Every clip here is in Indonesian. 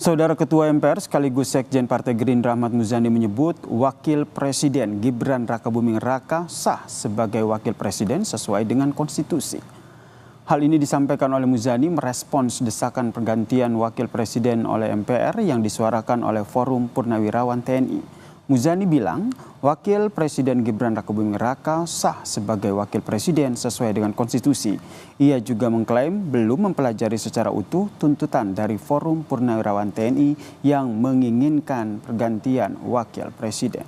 Saudara Ketua MPR sekaligus Sekjen Partai Gerindra Ahmad Muzani menyebut Wakil Presiden Gibran Rakabuming Raka sah sebagai Wakil Presiden sesuai dengan konstitusi. Hal ini disampaikan oleh Muzani merespons desakan pergantian Wakil Presiden oleh MPR yang disuarakan oleh Forum Purnawirawan TNI. Muzani bilang Wakil Presiden Gibran Rakabuming Raka sah sebagai Wakil Presiden sesuai dengan konstitusi. Ia juga mengklaim belum mempelajari secara utuh tuntutan dari Forum Purnawirawan TNI yang menginginkan pergantian Wakil Presiden.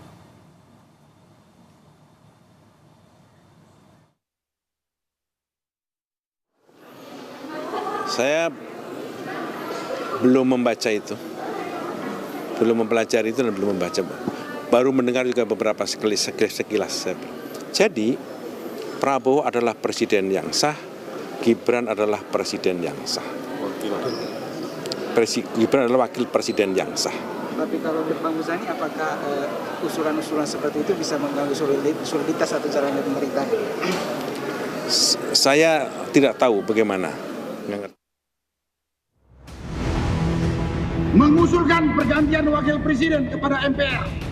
Saya belum membaca itu, belum mempelajari itu dan belum membaca. Baru mendengar juga beberapa sekilas. Jadi Prabowo adalah presiden yang sah, Gibran adalah presiden yang sah. Gibran adalah wakil presiden yang sah. Tapi kalau Pak Muzani, apakah usulan-usulan seperti itu bisa mengganggu soliditas atau caranya pemerintah? Saya tidak tahu bagaimana. Mengusulkan pergantian wakil presiden kepada MPR.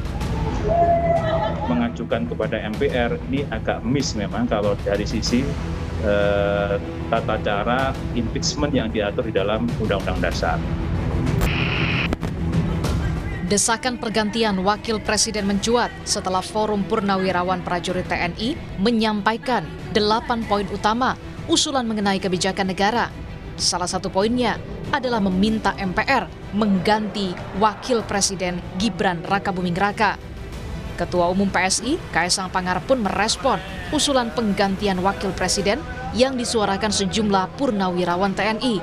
Mengajukan kepada MPR ini agak miss memang kalau dari sisi tata cara impeachment yang diatur di dalam Undang-Undang Dasar. Desakan pergantian Wakil Presiden mencuat setelah Forum Purnawirawan Prajurit TNI menyampaikan 8 poin utama usulan mengenai kebijakan negara. Salah satu poinnya adalah meminta MPR mengganti Wakil Presiden Gibran Rakabuming Raka. Ketua Umum PSI, Kaisang Pangarep pun merespon usulan penggantian Wakil Presiden yang disuarakan sejumlah purnawirawan TNI.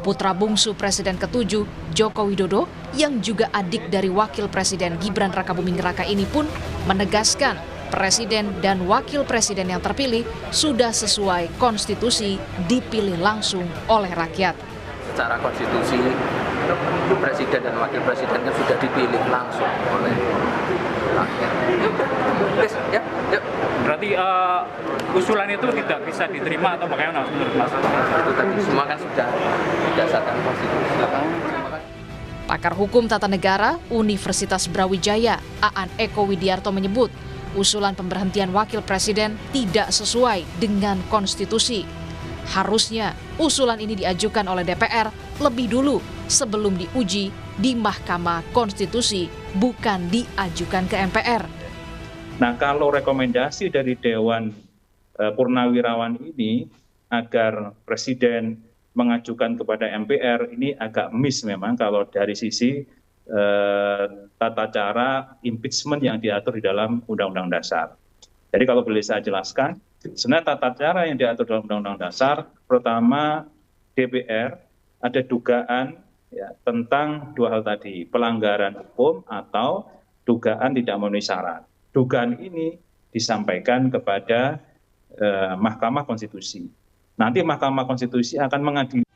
Putra bungsu Presiden ke-7, Joko Widodo, yang juga adik dari Wakil Presiden Gibran Rakabuming Raka ini pun menegaskan Presiden dan Wakil Presiden yang terpilih sudah sesuai konstitusi dipilih langsung oleh rakyat. Secara konstitusi, Presiden dan Wakil Presidennya sudah dipilih langsung oleh rakyat. Ya. Berarti usulan itu tidak bisa diterima atau bagaimana menurut Mas? Itu tadi semua kan sudah berdasarkan konstitusi. Pakar Hukum Tata Negara Universitas Brawijaya, Aan Eko Widiarto menyebut usulan pemberhentian Wakil Presiden tidak sesuai dengan konstitusi. Harusnya usulan ini diajukan oleh DPR lebih dulu sebelum diuji di Mahkamah Konstitusi, bukan diajukan ke MPR. Nah, kalau rekomendasi dari Dewan Purnawirawan ini agar Presiden mengajukan kepada MPR ini agak miss memang kalau dari sisi tata cara impeachment yang diatur di dalam Undang-Undang Dasar. Jadi kalau boleh saya jelaskan, sebenarnya tata cara yang diatur dalam Undang-Undang Dasar, pertama DPR ada dugaan ya, tentang dua hal tadi, pelanggaran hukum atau dugaan tidak memenuhi syarat. Dugaan ini disampaikan kepada Mahkamah Konstitusi. Nanti Mahkamah Konstitusi akan mengadili.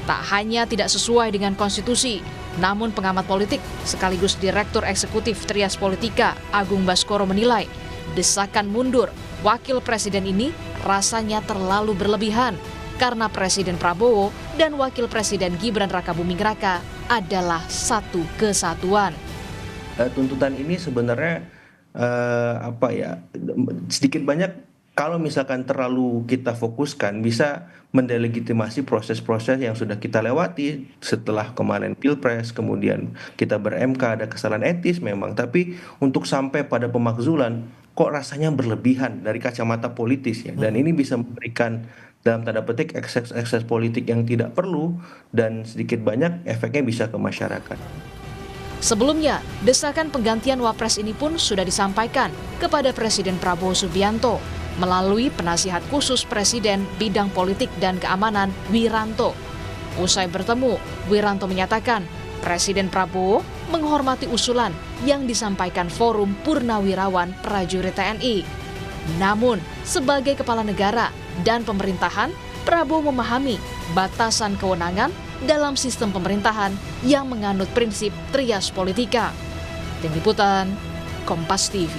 Tak hanya tidak sesuai dengan konstitusi, namun pengamat politik sekaligus Direktur Eksekutif Trias Politika Agung Baskoro menilai desakan mundur Wakil Presiden ini rasanya terlalu berlebihan karena Presiden Prabowo dan Wakil Presiden Gibran Rakabuming Raka adalah satu kesatuan. Tuntutan ini sebenarnya sedikit banyak kalau misalkan terlalu kita fokuskan bisa mendelegitimasi proses-proses yang sudah kita lewati setelah kemarin Pilpres, kemudian kita ber-MK, ada kesalahan etis memang, tapi untuk sampai pada pemakzulan kok rasanya berlebihan dari kacamata politis ya, dan ini bisa memberikan dalam tanda petik ekses politik yang tidak perlu dan sedikit banyak efeknya bisa ke masyarakat. Sebelumnya, desakan penggantian Wapres ini pun sudah disampaikan kepada Presiden Prabowo Subianto melalui penasihat khusus Presiden bidang politik dan keamanan Wiranto. Usai bertemu, Wiranto menyatakan Presiden Prabowo menghormati usulan yang disampaikan Forum Purnawirawan Prajurit TNI. Namun, sebagai kepala negara dan pemerintahan, Prabowo memahami batasan kewenangan dalam sistem pemerintahan yang menganut prinsip trias politika. Tim Liputan, Kompas TV.